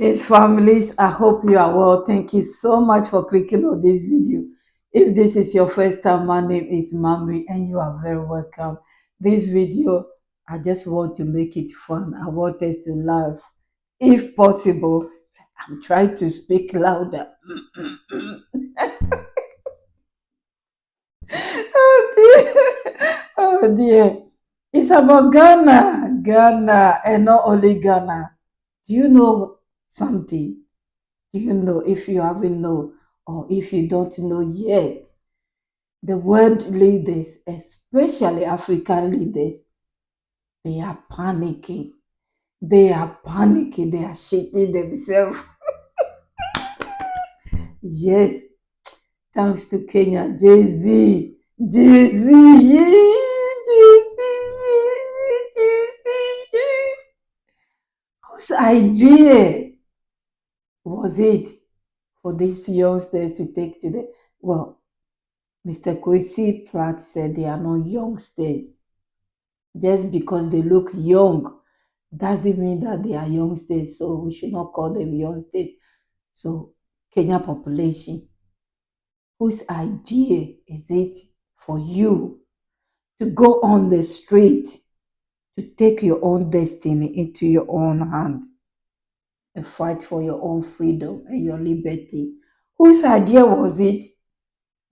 His families, I hope you are well. Thank you so much for clicking on this video. If this is your first time, my name is Mami and you are very welcome. This video, I just want to make it fun. I want us to laugh. If possible, I'm trying to speak louder. Oh dear. Oh dear. It's about Ghana. Ghana and not only Ghana. Do you know something? Do you know, if you haven't know or if you don't know yet, the world leaders, especially African leaders, they are panicking. They are panicking. They are shitting themselves. Yes, thanks to Kenya, Jay-Z. Jay-Z, yeah, Jay-Z, yeah, Jay-Z, yeah. Whose idea was it for these youngsters to take to the, well, Mr. Kwesi Pratt said they are not youngsters. Just because they look young doesn't mean that they are youngsters, so we should not call them youngsters. So, Kenya population, whose idea is it for you to go on the street to take your own destiny into your own hand and fight for your own freedom and your liberty? Whose idea was it?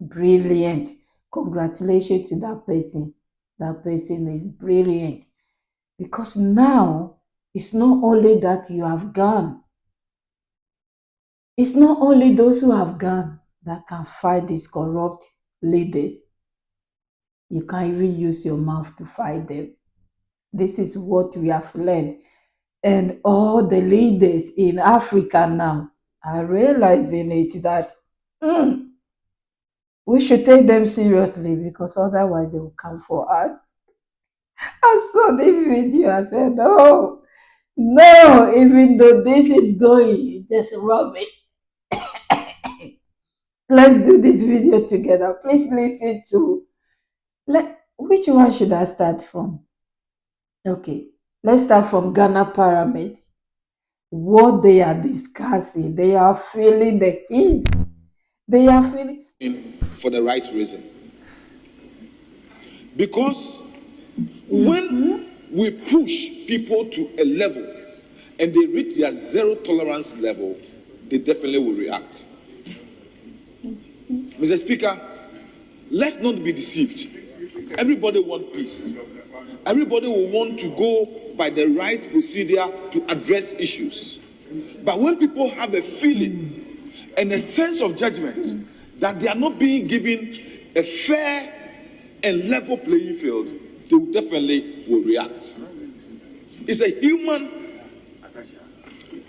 Brilliant. Congratulations to that person. That person is brilliant. Because now it's not only that you have gone, it's not only those who have gone that can fight these corrupt leaders. You can even use your mouth to fight them. This is what we have learned. And all the leaders in Africa now are realizing it that we should take them seriously because otherwise they will come for us. I saw this video. I said, no, no, even though this is going, just rub it. Let's do this video together. Please listen to, which one should I start from? Okay, let's start from Ghana Pyramid. What they are discussing, they are feeling the heat. They are feeling for the right reason. Because when we push people to a level and they reach their zero tolerance level, they definitely will react. Mr. Speaker, let's not be deceived. Everybody wants peace. Everybody will want to go by the right procedure to address issues. But when people have a feeling and a sense of judgment that they are not being given a fair and level playing field, they will definitely react. It's a human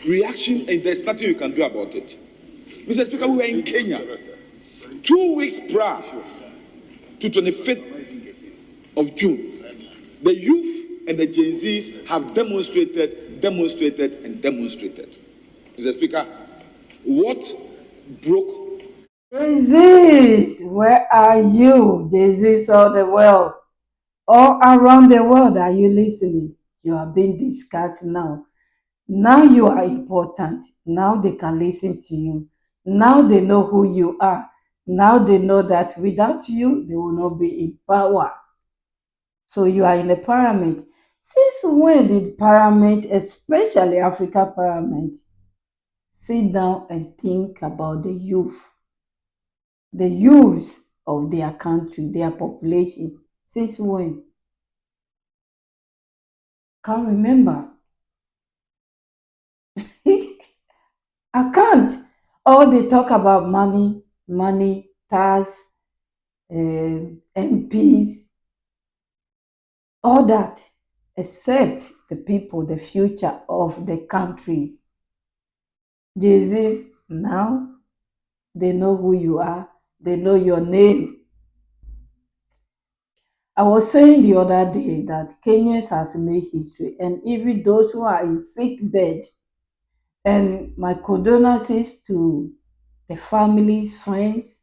reaction and there's nothing you can do about it. Mr. Speaker, we were in Kenya 2 weeks prior to 25th of June. The youth and the Gen Zs have demonstrated. Mr. Speaker, what broke? Jay-Z, where are you? Jay-Z all the world. All around the world, are you listening? You are being discussed now. Now you are important. Now they can listen to you. Now they know who you are. Now they know that without you, they will not be in power. So you are in the pyramid. Since when did pyramid, especially Africa pyramid, sit down and think about the youth of their country, their population? Since when? Can't remember. I can't. All they talk about money, tax, MPs, all that, except the people, the future of the countries. Jesus, now they know who you are, they know your name. I was saying the other day that Kenyans has made history, and even those who are in sick bed, and my condolences to the families, friends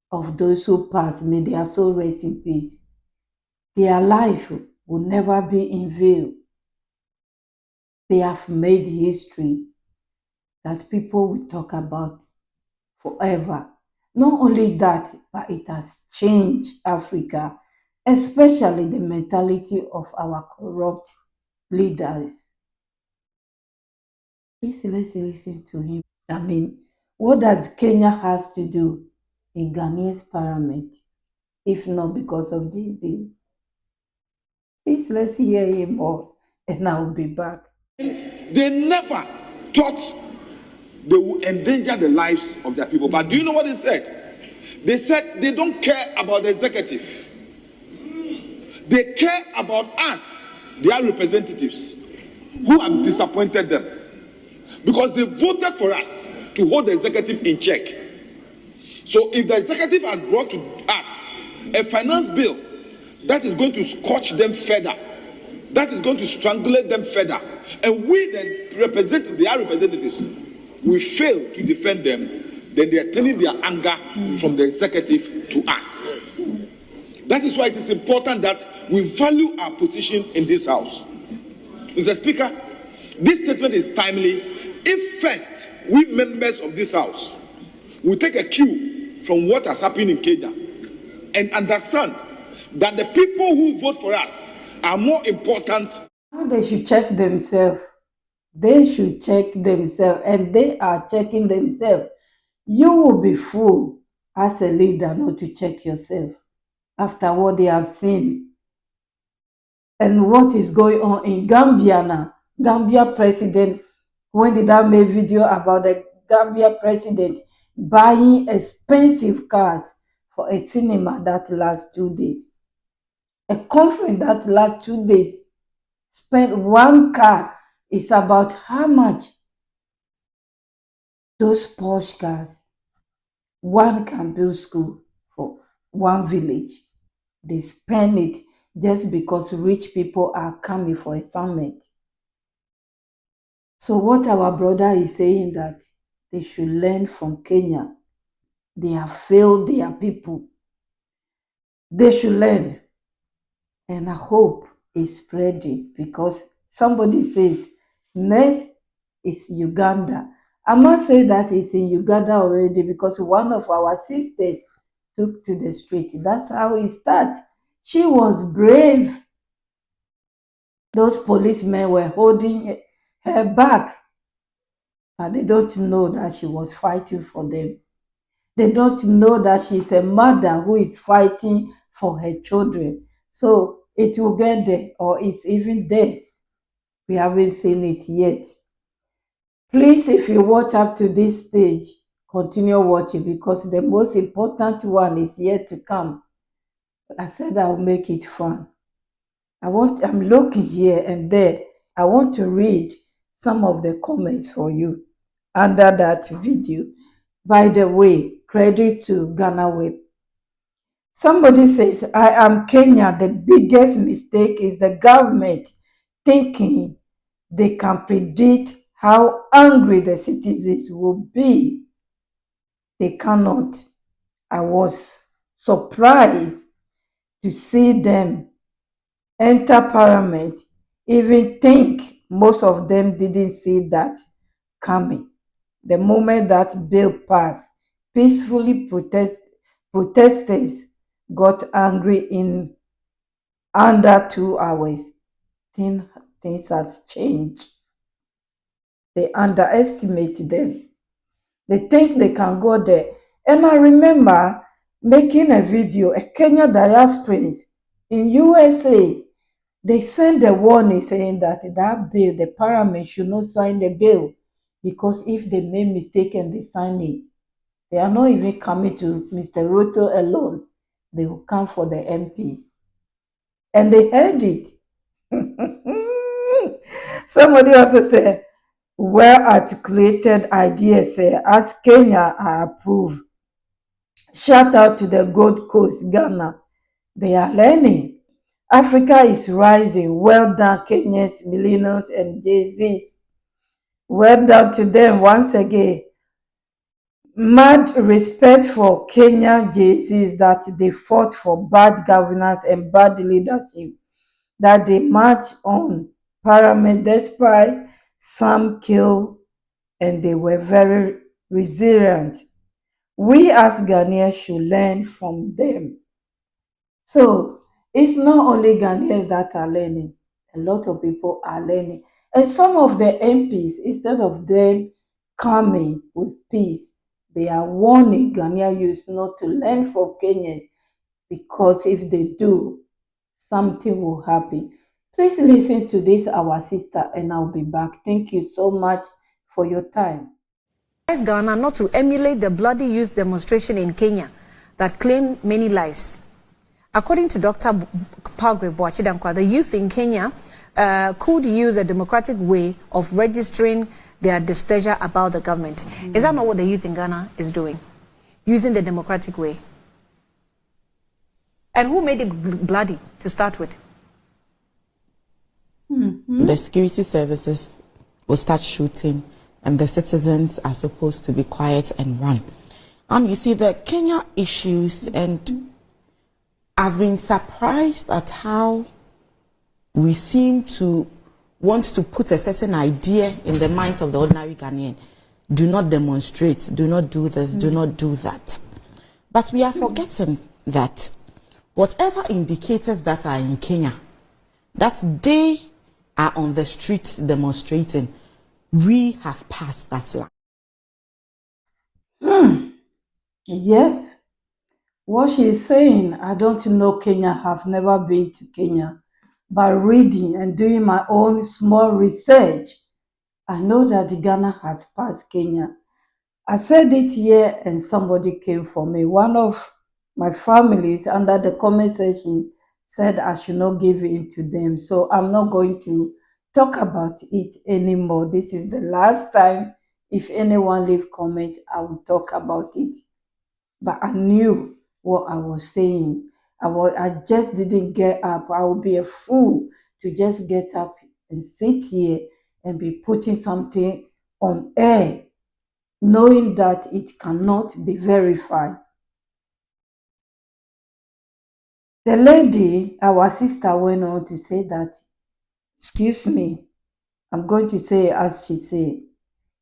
of those who passed. May their soul rest in peace. Their life will never be in vain. They have made history. that people will talk about forever. Not only that, but it has changed Africa, especially the mentality of our corrupt leaders. Please let's listen to him. I mean, what does Kenya has to do in Ghanaian's parliament, if not because of Jay-Z? Please let's hear him more, and I'll be back. They never thought they would endanger the lives of their people. But do you know what they said? They said they don't care about the executive. They care about us, their representatives, who have disappointed them. Because they voted for us to hold the executive in check. So if the executive has brought to us a finance bill that is going to scorch them further, that is going to strangulate them further, and we then represent their representatives, we fail to defend them, then they are turning their anger from the executive to us. That is why it is important that we value our position in this house. Mr. Speaker, this statement is timely if first we members of this house will take a cue from what has happened in Kenya and understand that the people who vote for us are more important. They should check themselves. They should check themselves, and they are checking themselves. You will be fool as a leader not to check yourself after what they have seen and what is going on in Gambia now. Gambia president, when did I make video about the Gambia president buying expensive cars for a cinema that lasts 2 days? A conference that lasts 2 days. Spend one car is about how much? Those Porsche cars. One can build school for one village. They spend it just because rich people are coming for a summit. So what our brother is saying that they should learn from Kenya. They have failed their people. They should learn. And I hope it's spreading because somebody says next is Uganda. I must say that it's in Uganda already because one of our sisters took to the street. That's how it started. She was brave. Those policemen were holding her back, but they don't know that she was fighting for them. They don't know that she's a mother who is fighting for her children. So it will get there, or it's even there. We haven't seen it yet. Please, if you watch up to this stage, continue watching because the most important one is yet to come. I said I'll make it fun. I'm looking here and there. I want to read some of the comments for you under that video. By the way, credit to Ghana Web. Somebody says, I am Kenya. The biggest mistake is the government thinking they can predict how angry the citizens will be. They cannot. I was surprised to see them enter parliament, even think most of them didn't see that coming. The moment that bill passed, peacefully protesters got angry in under 2 hours. Things has changed. They underestimate them. They think they can go there. And I remember making a video, a Kenya diasporans in USA. They sent a warning saying that bill, the parliament should not sign the bill because if they make mistake and they sign it, they are not even coming to Mr. Ruto alone. They will come for the MPs. And they heard it. Somebody also said, well-articulated ideas as Kenya I approve. Shout out to the Gold Coast, Ghana. They are learning. Africa is rising. Well done, Kenyans, millennials, and Jay-Z's. Well done to them once again. Mad respect for Kenya Jay-Z's that they fought for bad governance and bad leadership, that they march on parliament despite some kill and they were very resilient. We as Ghanaians should learn from them. So it's not only Ghanaians that are learning, a lot of people are learning. And some of the MPs, instead of them coming with peace, they are warning Ghanaian youth not to learn from Kenyans, because if they do, something will happen. Please listen to this, our sister, and I'll be back. Thank you so much for your time. Ghana not to emulate the bloody youth demonstration in Kenya that claimed many lives. According to Dr. Pagwe Boachidamkwa, the youth in Kenya could use a democratic way of registering their displeasure about the government. Is that not what the youth in Ghana is doing? Using the democratic way? And who made it bloody to start with? The security services will start shooting, and the citizens are supposed to be quiet and run. You see the Kenya issues, and I've been surprised at how we seem to want to put a certain idea in the minds of the ordinary Ghanaian. Do not demonstrate, do not do this, do not do that. But we are forgetting that whatever indicators that are in Kenya, that they are on the streets demonstrating, we have passed that line. Yes. What she is saying, I don't know Kenya, have never been to Kenya. By reading and doing my own small research, I know that Ghana has passed Kenya. I said it here and somebody came for me. One of my families under the comment section said I should not give in to them. So I'm not going to talk about it anymore. This is the last time. If anyone leave comment, I will talk about it. But I knew what I was saying. I just didn't get up. I would be a fool to just get up and sit here and be putting something on air, knowing that it cannot be verified. The lady, our sister, went on to say that, excuse me, I'm going to say as she said,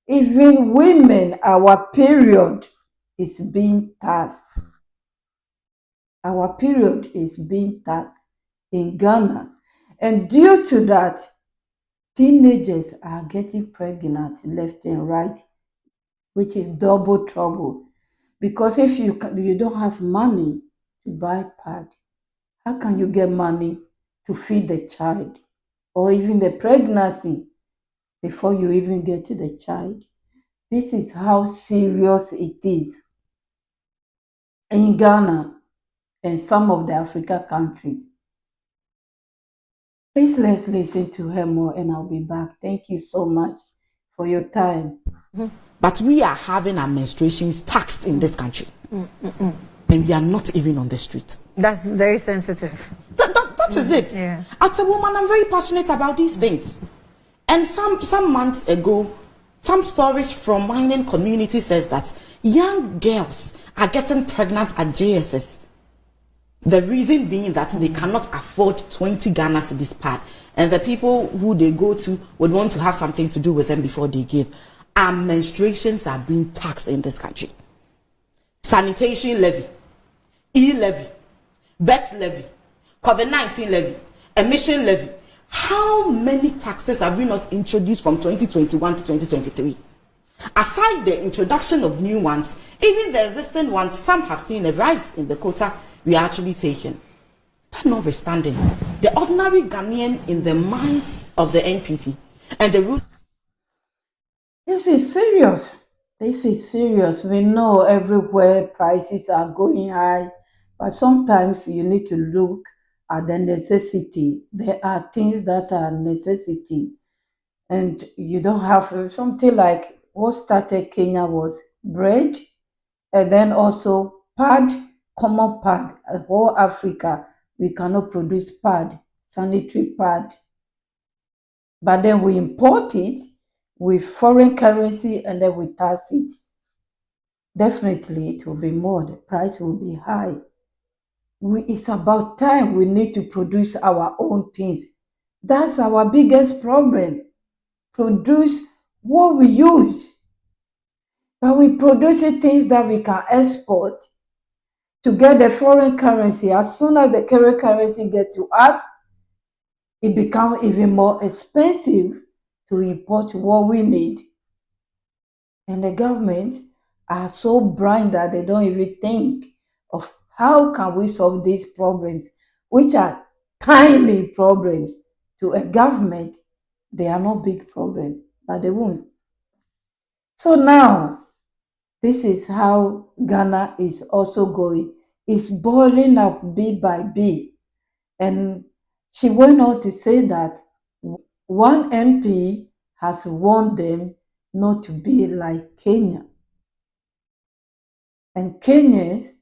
even women, our period is being taxed. Our period is being taxed in Ghana. And due to that, teenagers are getting pregnant left and right, which is double trouble. Because if you don't have money to buy pad, how can you get money to feed the child or even the pregnancy before you even get to the child? This is how serious it is in Ghana and some of the African countries. Please let's listen to her more and I'll be back. Thank you so much for your time. But we are having our menstruations taxed in this country. And we are not even on the street. That's very sensitive. That is it. Yeah. As a woman, I'm very passionate about these things. And some months ago, some stories from mining community says that young girls are getting pregnant at JSS. The reason being that they cannot afford 20 Ghana cedis pad. And the people who they go to would want to have something to do with them before they give. Our menstruations are being taxed in this country. Sanitation levy, E-levy, birth levy, COVID-19 levy, emission levy. How many taxes have we not introduced from 2021 to 2023? Aside the introduction of new ones, even the existing ones, some have seen a rise in the quota we are actually taking. That notwithstanding, the ordinary Ghanaian in the minds of the NPP and the root. This is serious. This is serious. We know everywhere prices are going high, but sometimes you need to look at the necessity. There are things that are necessity, and you don't have something like what started Kenya was bread, and then also pad, common pad. Whole Africa, we cannot produce pad, sanitary pad, but then we import it with foreign currency and then we tax it. Definitely it will be more, the price will be high. It's about time we need to produce our own things. That's our biggest problem. Produce what we use. we produce things that we can export to get the foreign currency. As soon as the foreign currency get to us, it becomes even more expensive to import what we need. And the government are so blind that they don't even think of how can we solve these problems, which are tiny problems. To a government, they are not big problems, but they won't. So now, this is how Ghana is also going. It's boiling up bit by bit. And she went on to say that one MP has warned them not to be like Kenya. And Kenyans,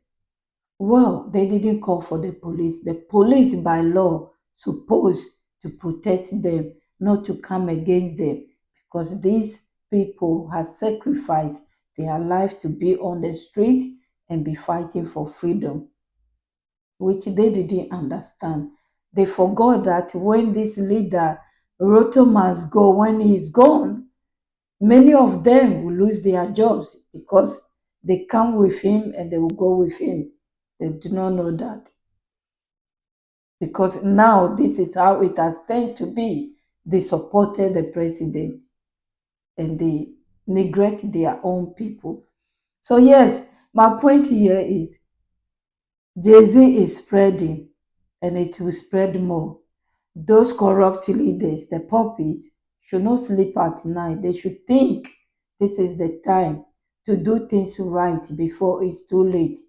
well, they didn't call for the police. The police, by law, supposed to protect them, not to come against them, because these people have sacrificed their life to be on the street and be fighting for freedom, which they didn't understand. They forgot that when this leader, Ruto, must go, when he's gone, many of them will lose their jobs because they come with him and they will go with him. They do not know that. Because now this is how it has tended to be. They supported the president and they neglect their own people. So yes, my point here is Jay-Z is spreading and it will spread more. Those corrupt leaders, the puppies, should not sleep at night. They should think this is the time to do things right before it's too late.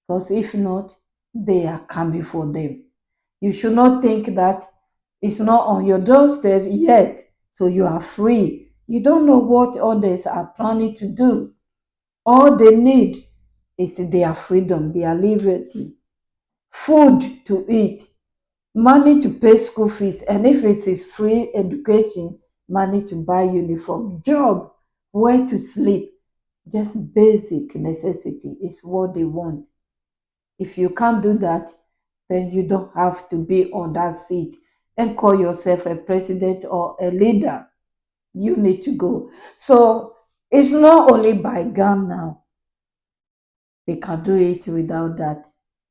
Because if not, they are coming for them. You should not think that it's not on your doorstep yet, so you are free. You don't know what others are planning to do. All they need is their freedom, their liberty, food to eat, money to pay school fees, and if it is free education, money to buy uniform, job, where to sleep. Just basic necessity is what they want. If you can't do that, then you don't have to be on that seat and call yourself a president or a leader. You need to go. So it's not only by gun now. They can do it without that.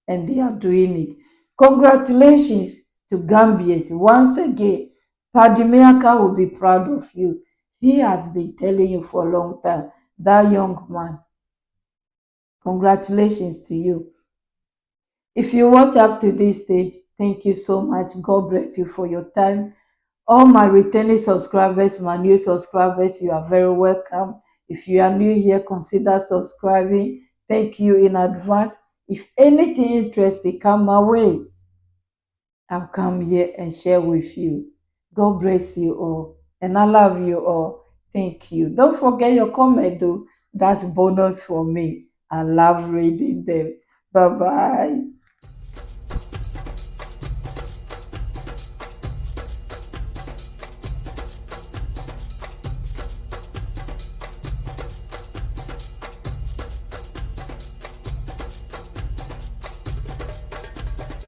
And they are doing it. Congratulations to Gambians. Once again, Padimiaka will be proud of you. He has been telling you for a long time, that young man. Congratulations to you. If you watch up to this stage, thank you so much. God bless you for your time. All my returning subscribers, my new subscribers, you are very welcome. If you are new here, consider subscribing. Thank you in advance. If anything interesting come my way, I'll come here and share with you. God bless you all. And I love you all. Thank you. Don't forget your comment though. That's bonus for me. I love reading them. Bye-bye.